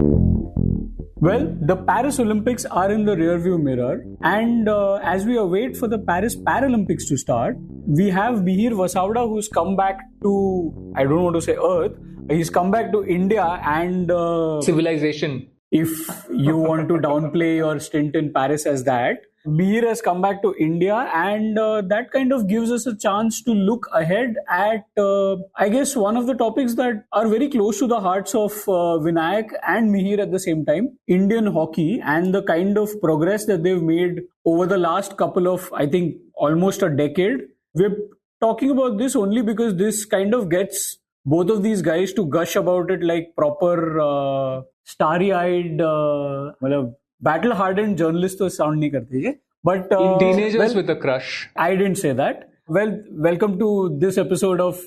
Well, the Paris Olympics are in the rearview mirror, and as we await for the Paris Paralympics to start, we have Mihir Vasavda, who's come back to, I don't want to say Earth, he's come back to India and civilization. If you want to downplay your stint in Paris as that, Mihir has come back to India, and that kind of gives us a chance to look ahead at, I guess, one of the topics that are very close to the hearts of Vinayakk and Mihir at the same time, Indian hockey, and the kind of progress that they've made over the last couple of, I think, almost a decade. We're talking about this only because this kind of gets both of these guys to gush about it like proper starry-eyed, battle-hardened journalists to sound nahi karte. But teenagers with a crush. I didn't say that. Well, welcome to this episode of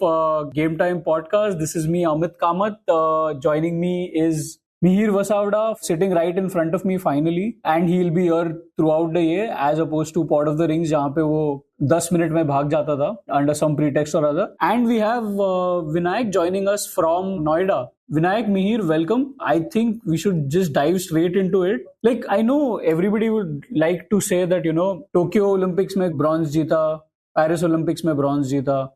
Game Time Podcast. This is me, Amit Kamath. Joining me is Mihir Vasavda, sitting right in front of me finally, and he'll be here throughout the year as opposed to Pod of the Rings, जहाँ पे वो 10 minute में भाग जाता था under some pretext or other. And we have Vinayakk joining us from Noida. Vinayakk, Mihir, welcome. I think we should just dive straight into it. Like, I know everybody would like to say that, Tokyo Olympics में bronze जीता, Paris Olympics में bronze जीता.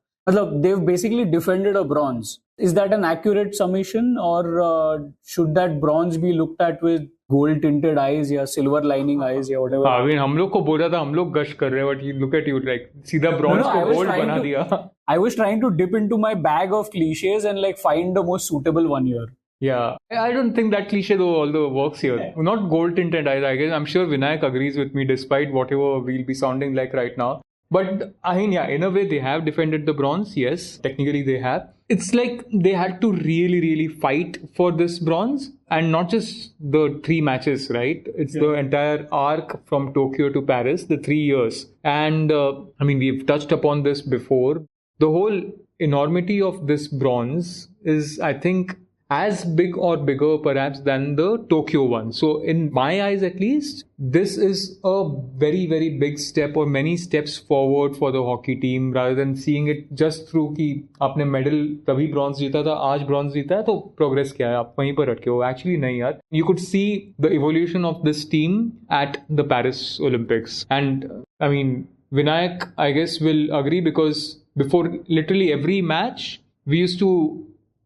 They've basically defended a bronze. Is that an accurate summation, or should that bronze be looked at with gold tinted eyes or silver lining eyes or whatever? I mean, हम लोग को बोला था हम लोग gush कर रहे हैं, but you look at you like सीधा bronze को gold बना दिया. I was trying to dip into my bag of cliches and find the most suitable one here. Yeah, I don't think that cliche although works here. Not gold tinted eyes, I guess. I'm sure Vinayakk agrees with me despite whatever we'll be sounding like right now. But I mean, yeah, in a way they have defended the bronze. Yes, technically they have. It's like they had to really, really fight for this bronze, and not just the 3 matches, right? It's the entire arc from Tokyo to Paris, the 3 years. And I mean, we've touched upon this before. The whole enormity of this bronze is, I think, as big or bigger perhaps than the Tokyo one. So in my eyes at least, this is a very, very big step or many steps forward for the hockey team rather than seeing it just through कि आपने medal तभी bronze जीता था, आज bronze जीता है तो progress क्या है, आप वहीं पर अटके हो. Actually नहीं यार. You could see the evolution of this team at the Paris Olympics. And I mean, Vinayakk, I guess, will agree because before literally every match, we used to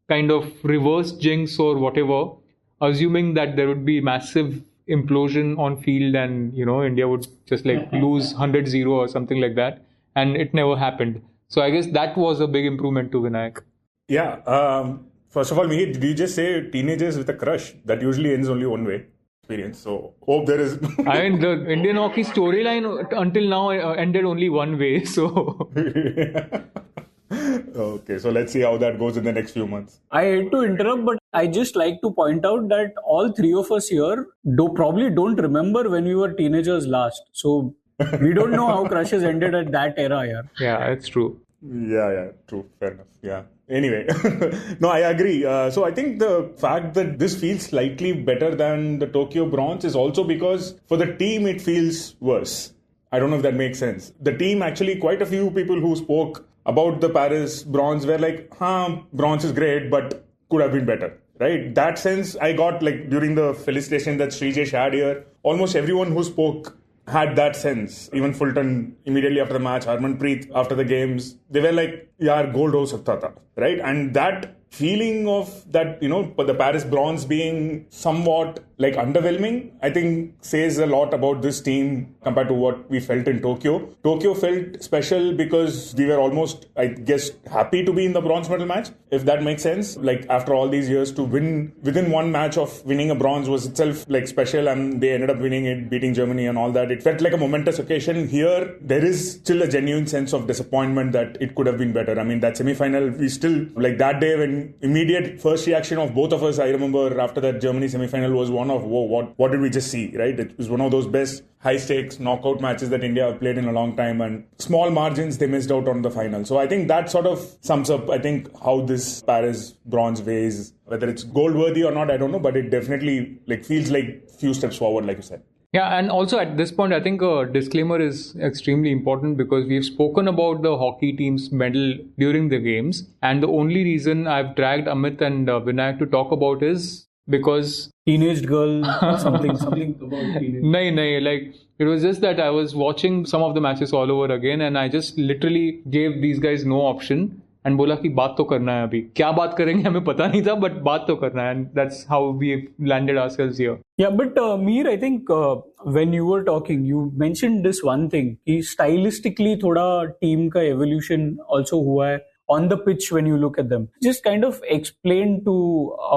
kind of reverse jinx or whatever, assuming that there would be massive implosion on field and, India would just lose 100-0 or something like that. And it never happened. So I guess that was a big improvement to Vinayakk. Yeah. First of all, Mihir, did you just say teenagers with a crush? That usually ends only one way. Experience. So hope there is... I mean, the Indian hockey storyline until now ended only one way. So... Okay, so let's see how that goes in the next few months. I hate to interrupt, but I just like to point out that all 3 of us here probably don't remember when we were teenagers last. So we don't know how crushes ended at that era. Yeah, it's true. Yeah, true. Fair enough. Yeah. Anyway, no, I agree. So I think the fact that this feels slightly better than the Tokyo bronze is also because for the team it feels worse. I don't know if that makes sense. The team, actually, quite a few people who spoke about the Paris bronze were like, bronze is great, but could have been better, right? That sense I got during the felicitation that Srijesh had here. Almost everyone who spoke had that sense. Even Fulton immediately after the match, Harmanpreet after the games, they were like, yaar, gold ho sakta tha, right? And that feeling of that, the Paris bronze being somewhat underwhelming, I think says a lot about this team compared to what we felt in Tokyo. Tokyo felt special because we were almost, I guess, happy to be in the bronze medal match, if that makes sense. After all these years, to win within one match of winning a bronze was itself special, and they ended up winning it, beating Germany and all that. It felt like a momentous occasion. Here, there is still a genuine sense of disappointment that it could have been better. I mean, that semi-final, we still, that day when immediate first reaction of both of us, I remember after that Germany semi-final was one of, whoa, what did we just see, right? It was one of those best high-stakes knockout matches that India have played in a long time, and small margins, they missed out on the final. So I think that sort of sums up, I think, how this Paris bronze weighs. Whether it's gold-worthy or not, I don't know, but it definitely feels like few steps forward, like you said. Yeah, and also at this point, I think a disclaimer is extremely important because we've spoken about the hockey team's medal during the games. And the only reason I've dragged Amit and Vinayakk to talk about is because teenage girl, something about teenage. No, like it was just that I was watching some of the matches all over again and I just literally gave these guys no option and बोला कि बात तो करना है अभी क्या बात करेंगे हमें पता नहीं था but बात तो करना है and that's how we landed ourselves here. Yeah, but Mihir, I think when you were talking, you mentioned this one thing कि stylistically थोड़ा team का evolution also हुआ है on the pitch when you look at them. Just kind of explain to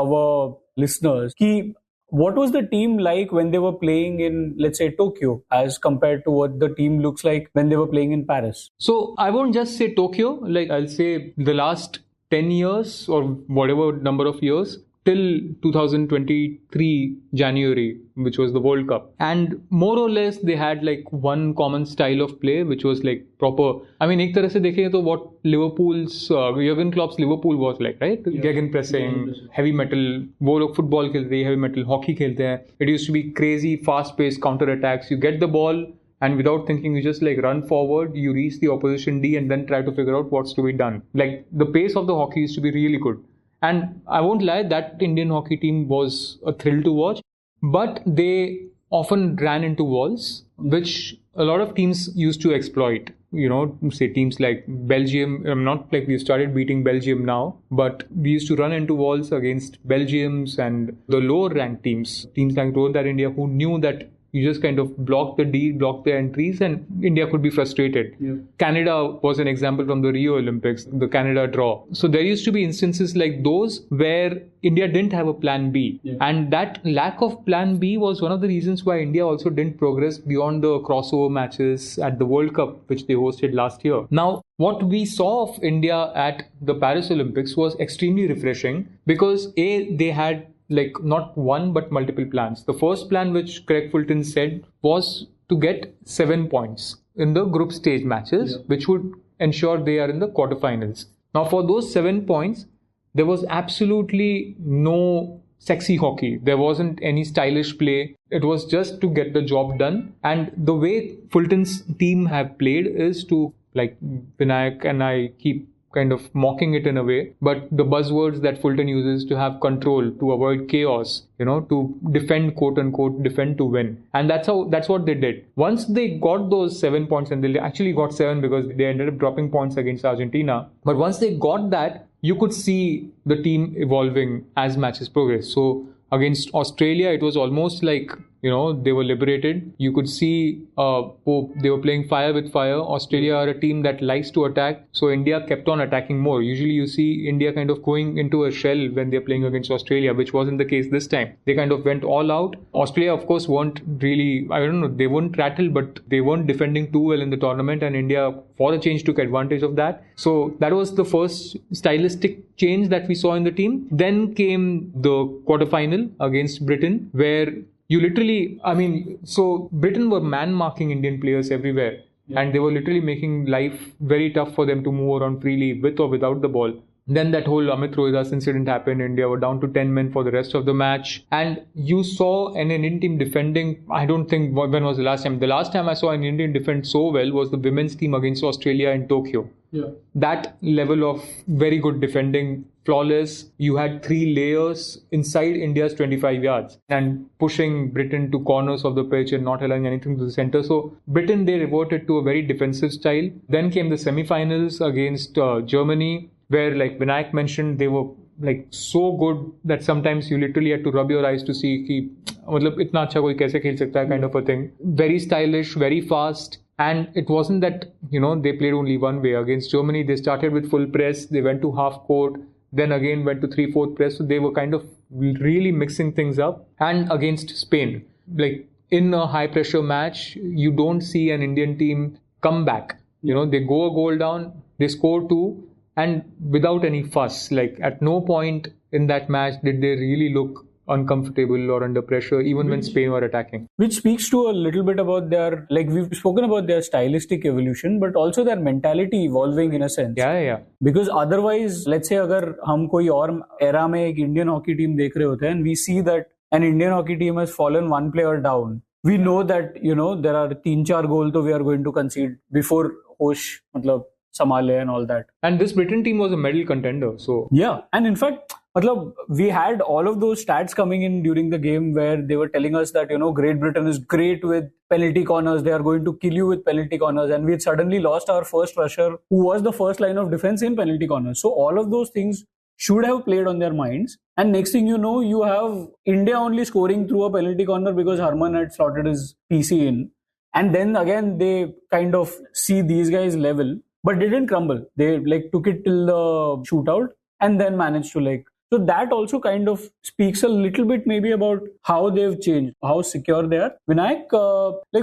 our listeners कि what was the team like when they were playing in, let's say, Tokyo as compared to what the team looks like when they were playing in Paris? So I won't just say Tokyo, like I'll say the last 10 years or whatever number of years till 2023 January, which was the World Cup. And more or less they had like one common style of play, which was like proper. I mean, एक तरह से देखें तो what Liverpool's, Jurgen Klopp's Liverpool was like, right? Yeah. Gegen pressing, heavy metal, वो लोग football खेलते हैं, heavy metal, hockey खेलते हैं. It used to be crazy, fast-paced counter attacks. You get the ball and without thinking, you just like run forward, you reach the opposition D and then try to figure out what's to be done. Like the pace of the hockey used to be really good. And I won't lie, that Indian hockey team was a thrill to watch, but they often ran into walls, which a lot of teams used to exploit. You know, say teams like Belgium, not like we've started beating Belgium now, but we used to run into walls against Belgiums and the lower ranked teams like Royal India, who knew that you just kind of block the D, block the entries, and India could be frustrated. Yeah. Canada was an example from the Rio Olympics, the Canada draw. So there used to be instances like those where India didn't have a plan B. Yeah. And that lack of plan B was one of the reasons why India also didn't progress beyond the crossover matches at the World Cup, which they hosted last year. Now, what we saw of India at the Paris Olympics was extremely refreshing because they had like not one but multiple plans. The first plan, which Craig Fulton said, was to get 7 points in the group stage matches, which would ensure they are in the quarterfinals. Now, for those 7 points, there was absolutely no sexy hockey. There wasn't any stylish play. It was just to get the job done. And the way Fulton's team have played is to, like Vinayakk and I keep kind of mocking it in a way, but the buzzwords that Fulton uses to have control, to avoid chaos, you know, to defend, quote unquote, defend to win. And that's what they did. Once they got those 7 points, and they actually got 7 because they ended up dropping points against Argentina. But once they got that, you could see the team evolving as matches progressed. So against Australia, it was almost like, you know, they were liberated. You could see they were playing fire with fire. Australia are a team that likes to attack. So India kept on attacking more. Usually you see India kind of going into a shell when they're playing against Australia, which wasn't the case this time. They kind of went all out. Australia, of course, weren't really, I don't know, they weren't rattle, but they weren't defending too well in the tournament. And India, for a change, took advantage of that. So that was the first stylistic change that we saw in the team. Then came the quarterfinal against Britain, where you literally, I mean, so Britain were man-marking Indian players everywhere. Yeah. And they were literally making life very tough for them to move around freely with or without the ball. Then that whole Amit Rohidas incident happened. India were down to 10 men for the rest of the match. And you saw an Indian team defending, I don't think, when was the last time? The last time I saw an Indian defend so well was the women's team against Australia in Tokyo. Yeah. That level of very good defending, flawless. You had 3 layers inside India's 25 yards and pushing Britain to corners of the pitch and not allowing anything to the center. So Britain, they reverted to a very defensive style. Then came the semi-finals against Germany, where, like Vinayakk mentioned, they were like so good that sometimes you literally had to rub your eyes to see ki, matlab, itna acha koi kaise khel sakta hai, kind of a thing. Very stylish, very fast. And it wasn't that, you know, they played only one way. Against Germany, they started with full press. They went to half court, then again went to 3/4 press. So they were kind of really mixing things up. And against Spain, like in a high pressure match, you don't see an Indian team come back. You know, they go a goal down, they score 2, and without any fuss. Like at no point in that match did they really look uncomfortable or under pressure, even when Spain were attacking. Which speaks to a little bit about their, like we've spoken about their stylistic evolution, but also their mentality evolving in a sense. Yeah. Because otherwise, let's say अगर हम कोई और era में एक Indian hockey team देख रहे होते हैं and we see that an Indian hockey team has fallen one player down, we know that, you know, there are 3-4 goals that we are going to concede before Hosh, matlab, Samale and all that. And this Britain team was a medal contender. So yeah, and in fact, Matlab, we had all of those stats coming in during the game where they were telling us that, Great Britain is great with penalty corners. They are going to kill you with penalty corners. And we had suddenly lost our first rusher who was the first line of defense in penalty corners. So all of those things should have played on their minds. And next thing you know, you have India only scoring through a penalty corner because Harman had slotted his PC in. And then again, they kind of see these guys level, but they didn't crumble. They took it till the shootout and then managed to so that also kind of speaks a little bit maybe about how they've changed, how secure they are. Vinayk,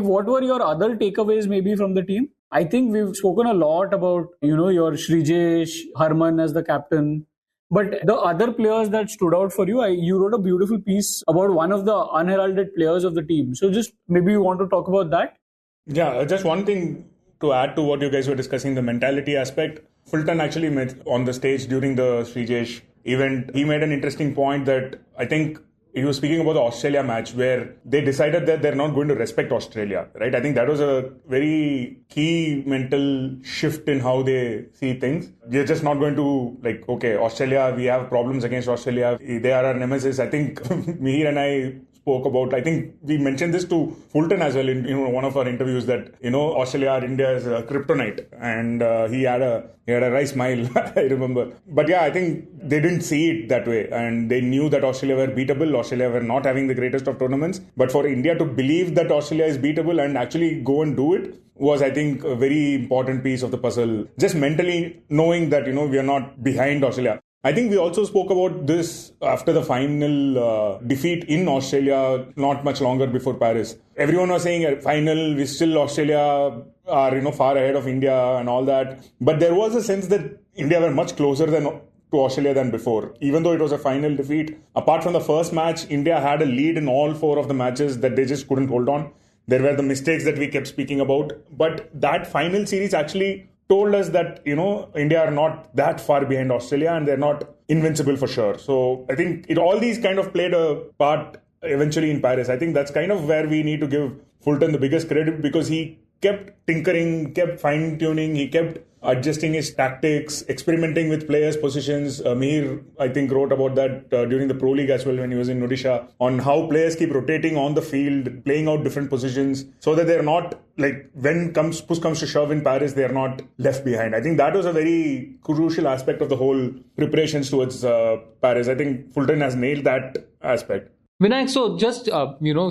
what were your other takeaways maybe from the team? I think we've spoken a lot about, your Shrijesh, Harman as the captain. But the other players that stood out for you, you wrote a beautiful piece about one of the unheralded players of the team. So just maybe you want to talk about that? Yeah, just one thing to add to what you guys were discussing, the mentality aspect. Fulton actually met on the stage during the Shrijesh event. He made an interesting point that I think he was speaking about the Australia match where they decided that they're not going to respect Australia, right? I think that was a very key mental shift in how they see things. They're just not going to okay, Australia, we have problems against Australia. They are our nemesis. I think Mihir and I spoke about, I think we mentioned this to Fulton as well in one of our interviews that, Australia or India is a kryptonite. And he had a wry smile, I remember. But yeah, I think they didn't see it that way. And they knew that Australia were beatable. Australia were not having the greatest of tournaments. But for India to believe that Australia is beatable and actually go and do it was, I think, a very important piece of the puzzle. Just mentally knowing that, we are not behind Australia. I think we also spoke about this after the final defeat in Australia not much longer before Paris. Everyone was saying final, we still Australia are far ahead of India and all that. But there was a sense that India were much closer to Australia than before. Even though it was a final defeat, apart from the first match, India had a lead in all 4 of the matches that they just couldn't hold on. There were the mistakes that we kept speaking about. But that final series actually told us that, India are not that far behind Australia and they're not invincible for sure. So I think all these kind of played a part eventually in Paris. I think that's kind of where we need to give Fulton the biggest credit because he kept tinkering, kept fine-tuning, he kept adjusting his tactics, experimenting with players' positions. Mihir, I think, wrote about that during the Pro League as well when he was in Odisha, on how players keep rotating on the field, playing out different positions, so that they're not, when push comes to shove in Paris, they're not left behind. I think that was a very crucial aspect of the whole preparations towards Paris. I think Fulton has nailed that aspect. Vinayk, so just,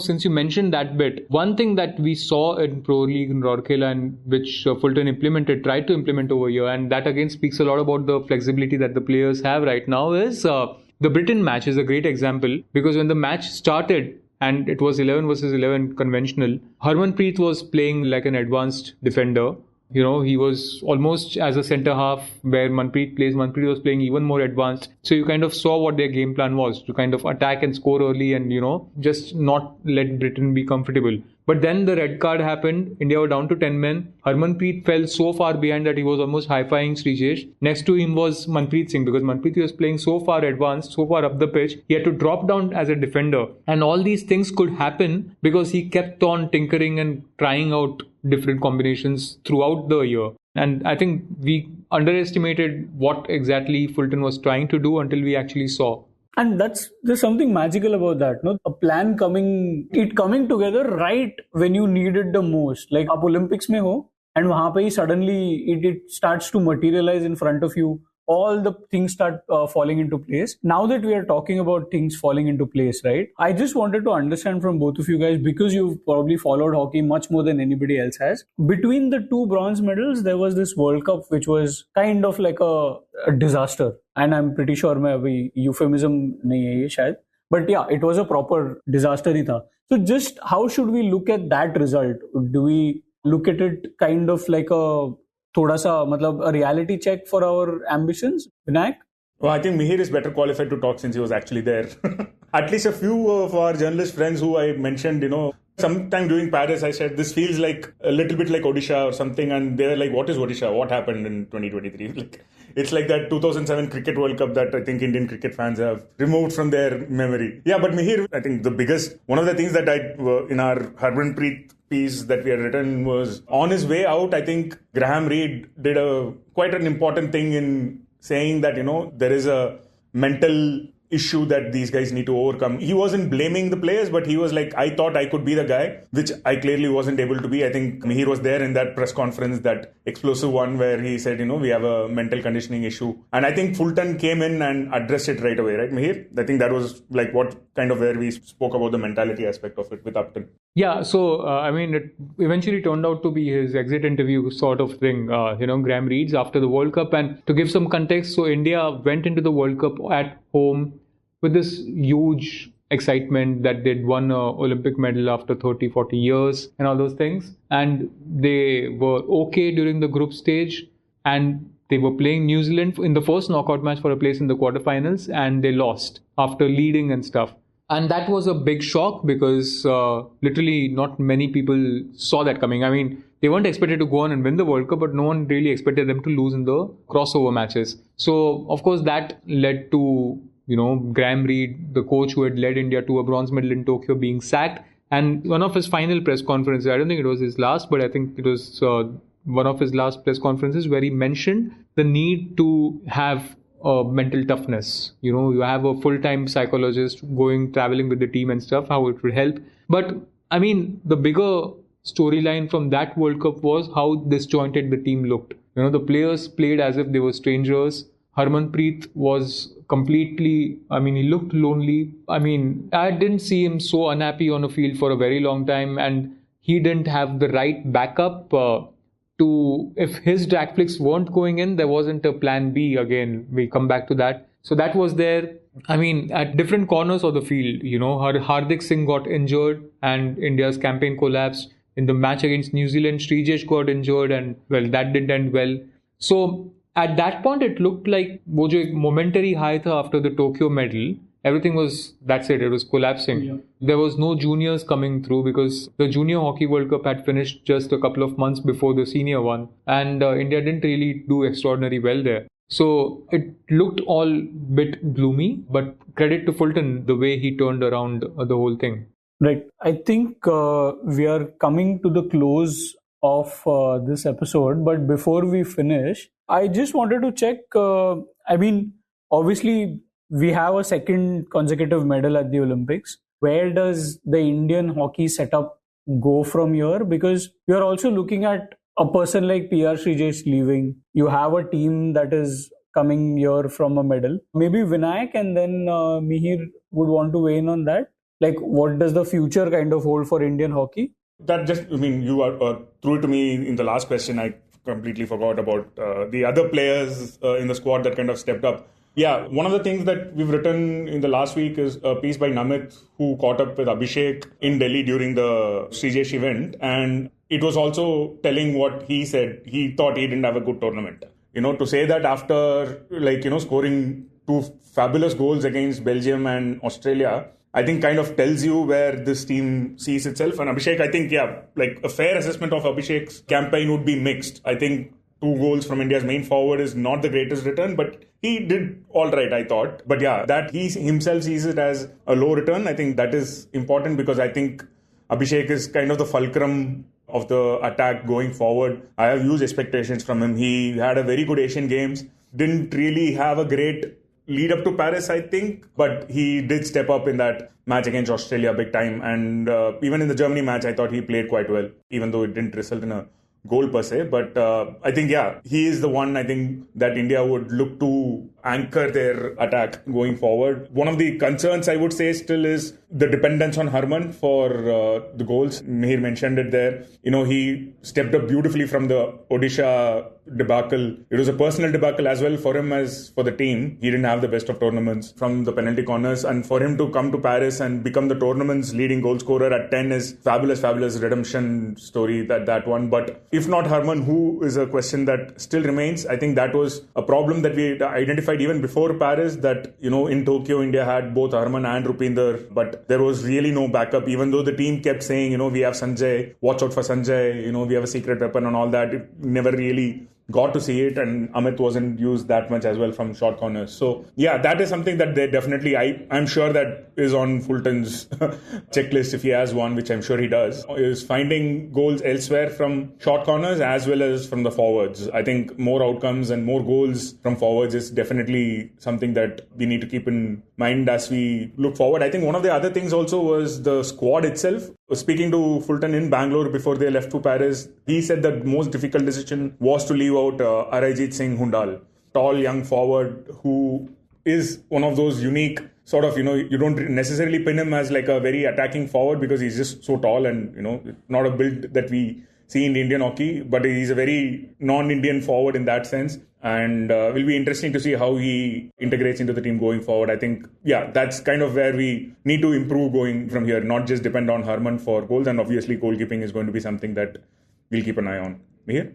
since you mentioned that bit, one thing that we saw in Pro League in Rourkela and which Fulton tried to implement over here, and that again speaks a lot about the flexibility that the players have right now, is the Britain match is a great example because when the match started and it was 11 versus 11 conventional, Harmanpreet was playing like an advanced defender. He was almost as a centre half where Manpreet plays. Manpreet was playing even more advanced. So you kind of saw what their game plan was to kind of attack and score early and, just not let Britain be comfortable. But then the red card happened. India were down to 10 men. Harmanpreet fell so far behind that he was almost high-fiving Shrijesh. Next to him was Manpreet Singh because Manpreet was playing so far advanced, so far up the pitch. He had to drop down as a defender. And all these things could happen because he kept on tinkering and trying out different combinations throughout the year. And I think we underestimated what exactly Fulton was trying to do until we actually saw. And there's something magical about that, no? A plan coming together right when you need it the most. Like आप Olympics में हो, and वहाँ पे ही suddenly it starts to materialize in front of you. All the things start falling into place. Now that we are talking about things falling into place, right? I just wanted to understand from both of you guys, because you've probably followed hockey much more than anybody else has. Between the 2 bronze medals, there was this World Cup, which was kind of like a disaster. And I'm pretty sure मैं अभी euphemism नहीं है ये शायद. But yeah, it was a proper disaster ही था. So just how should we look at that result? Do we look at it kind of like a reality check for our ambitions? Vinayk? Well, I think Mihir is better qualified to talk since he was actually there. At least a few of our journalist friends who I mentioned, sometime during Paris, I said, this feels like a little bit like Odisha or something. And they were like, what is Odisha? What happened in 2023? It's like that 2007 Cricket World Cup that I think Indian cricket fans have removed from their memory. Yeah, but Mihir, I think one of the things that in our Harmanpreet piece that we had written was on his way out, I think Graham Reed did quite an important thing in saying that, there is a mental issue that these guys need to overcome. He wasn't blaming the players, but he was like, I thought I could be the guy, which I clearly wasn't able to be. I think Mihir was there in that press conference, that explosive one where he said, we have a mental conditioning issue. And I think Fulton came in and addressed it right away, right, Mihir? I think that was like what kind of where we spoke about the mentality aspect of it with Upton. Yeah, so it eventually turned out to be his exit interview sort of thing, Graham Reed's after the World Cup. And to give some context, so India went into the World Cup at home with this huge excitement that they'd won an Olympic medal after 30, 40 years and all those things. And they were okay during the group stage, and they were playing New Zealand in the first knockout match for a place in the quarterfinals, and they lost after leading and stuff. And that was a big shock because literally not many people saw that coming. I mean, they weren't expected to go on and win the World Cup, but no one really expected them to lose in the crossover matches. So, of course, that led to, Graham Reed, the coach who had led India to a bronze medal in Tokyo, being sacked. And one of his final press conferences, I don't think it was his last, but I think it was one of his last press conferences where he mentioned the need to have mental toughness. You have a full-time psychologist traveling with the team and stuff, how it would help. But I mean, the bigger storyline from that World Cup was how disjointed the team looked. The players played as if they were strangers. Harmanpreet was completely, he looked lonely. I didn't see him so unhappy on a field for a very long time, and he didn't have the right backup if his drag flicks weren't going in, there wasn't a plan B. Again, we come back to that. So that was there. At different corners of the field, Hardik Singh got injured and India's campaign collapsed. In the match against New Zealand, Srijesh got injured and, that didn't end well. So at that point, it looked like wo jo ek momentary high tha after the Tokyo medal, everything was, that's it was collapsing. Yeah. There was no juniors coming through because the Junior Hockey World Cup had finished just a couple of months before the senior one, and India didn't really do extraordinarily well there. So it looked all bit gloomy, but credit to Fulton, the way he turned around the whole thing. Right. I think we are coming to the close of this episode, but before we finish, I just wanted to check, obviously we have a second consecutive medal at the Olympics. Where does the Indian hockey setup go from here? Because you're also looking at a person like PR Srijesh leaving. You have a team that is coming here from a medal. Maybe Vinayakk and then Mihir would want to weigh in on that. Like, what does the future kind of hold for Indian hockey? You are threw it to me in the last question. I completely forgot about the other players in the squad that kind of stepped up. Yeah, one of the things that we've written in the last week is a piece by Namit, who caught up with Abhishek in Delhi during the Srijesh event. And it was also telling what he said. He thought he didn't have a good tournament. To say that after, scoring two fabulous goals against Belgium and Australia, I think kind of tells you where this team sees itself. And Abhishek, I think, a fair assessment of Abhishek's campaign would be mixed. I think 2 goals from India's main forward is not the greatest return, but he did all right, I thought. But that he himself sees it as a low return, I think that is important because I think Abhishek is kind of the fulcrum of the attack going forward. I have huge expectations from him. He had a very good Asian Games, didn't really have a great lead up to Paris, I think, but he did step up in that match against Australia big time. And even in the Germany match, I thought he played quite well, even though it didn't result in a goal per se. But I think, he is the one I think that India would look to anchor their attack going forward. One of the concerns I would say still is the dependence on Harman for the goals. Mihir mentioned it there. He stepped up beautifully from the Odisha debacle. It was a personal debacle as well for him as for the team. He didn't have the best of tournaments from the penalty corners, and for him to come to Paris and become the tournament's leading goal scorer at 10 is fabulous redemption story, that one. But if not Harman, who is a question that still remains. I think that was a problem that we identified even before Paris, that in Tokyo India had both Harman and Rupinder, but there was really no backup, even though the team kept saying we have Sanjay, watch out for Sanjay, we have a secret weapon and all that. It never really got to see it, and Amit wasn't used that much as well from short corners. So yeah, that is something that they definitely, I'm sure that is on Fulton's checklist if he has one, which I'm sure he does, is finding goals elsewhere from short corners as well as from the forwards. I think more outcomes and more goals from forwards is definitely something that we need to keep in mind as we look forward. I think one of the other things also was the squad itself. Speaking to Fulton in Bangalore before they left to Paris, he said that the most difficult decision was to leave out Arijit Singh Hundal, tall young forward who is one of those unique sort of, you don't necessarily pin him as like a very attacking forward because he's just so tall and, not a build that we see in Indian hockey, but he's a very non-Indian forward in that sense. And will be interesting to see how he integrates into the team going forward. I think, that's kind of where we need to improve going from here, not just depend on Harman for goals. And obviously, goalkeeping is going to be something that we'll keep an eye on. Mihir?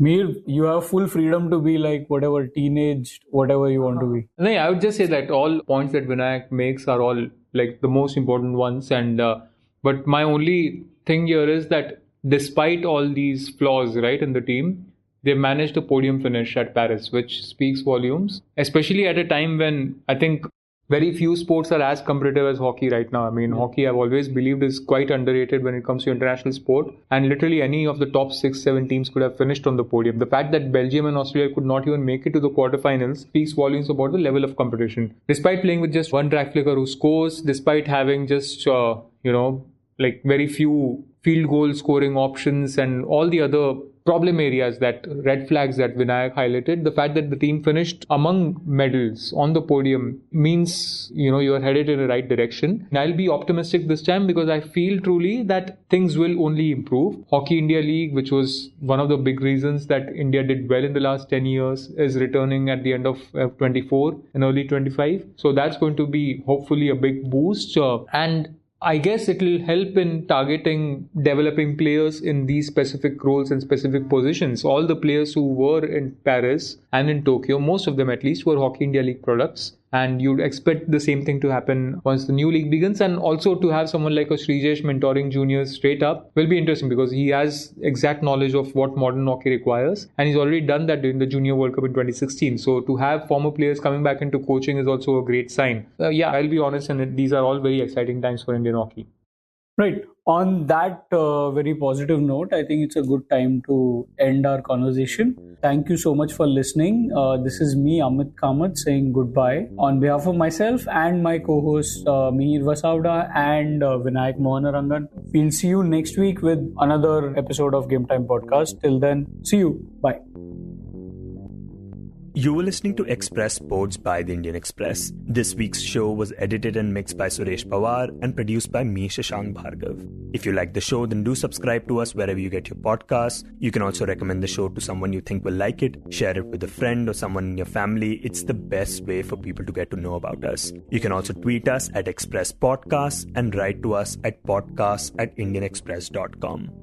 Mihir, you have full freedom to be like whatever, teenage, whatever you want to be. No, I would just say that all points that Vinayakk makes are all like the most important ones. And but my only thing here is that despite all these flaws, right, in the team, they managed a podium finish at Paris, which speaks volumes, especially at a time when I think very few sports are as competitive as hockey right now. I mean, hockey, I've always believed, is quite underrated when it comes to international sport. And literally any of the top 6-7 teams could have finished on the podium. The fact that Belgium and Australia could not even make it to the quarterfinals speaks volumes about the level of competition. Despite playing with just one track flicker who scores, despite having just, like very few field goal scoring options and all the other problem areas, that red flags that Vinayakk highlighted, the fact that the team finished among medals on the podium means, you are headed in the right direction. And I'll be optimistic this time because I feel truly that things will only improve. Hockey India League, which was one of the big reasons that India did well in the last 10 years, is returning at the end of 24 and early 25. So that's going to be hopefully a big boost. And I guess it will help in targeting developing players in these specific roles and specific positions. All the players who were in Paris and in Tokyo, most of them at least, were Hockey India League products. And you'd expect the same thing to happen once the new league begins. And also to have someone like a Srijesh mentoring juniors straight up will be interesting because he has exact knowledge of what modern hockey requires. And he's already done that during the Junior World Cup in 2016. So to have former players coming back into coaching is also a great sign. I'll be honest, and these are all very exciting times for Indian hockey. Right. On that very positive note, I think it's a good time to end our conversation. Thank you so much for listening. This is me, Amit Kamath, saying goodbye on behalf of myself and my co-hosts Mihir Vasavda and Vinayakk Mohanarangan. We'll see you next week with another episode of Game Time Podcast. Till then, see you. Bye. You were listening to Express Sports by The Indian Express. This week's show was edited and mixed by Suresh Pawar and produced by me, Shashank Bhargava. If you like the show, then do subscribe to us wherever you get your podcasts. You can also recommend the show to someone you think will like it. Share it with a friend or someone in your family. It's the best way for people to get to know about us. You can also tweet us at Express Podcasts and write to us at podcasts@indianexpress.com.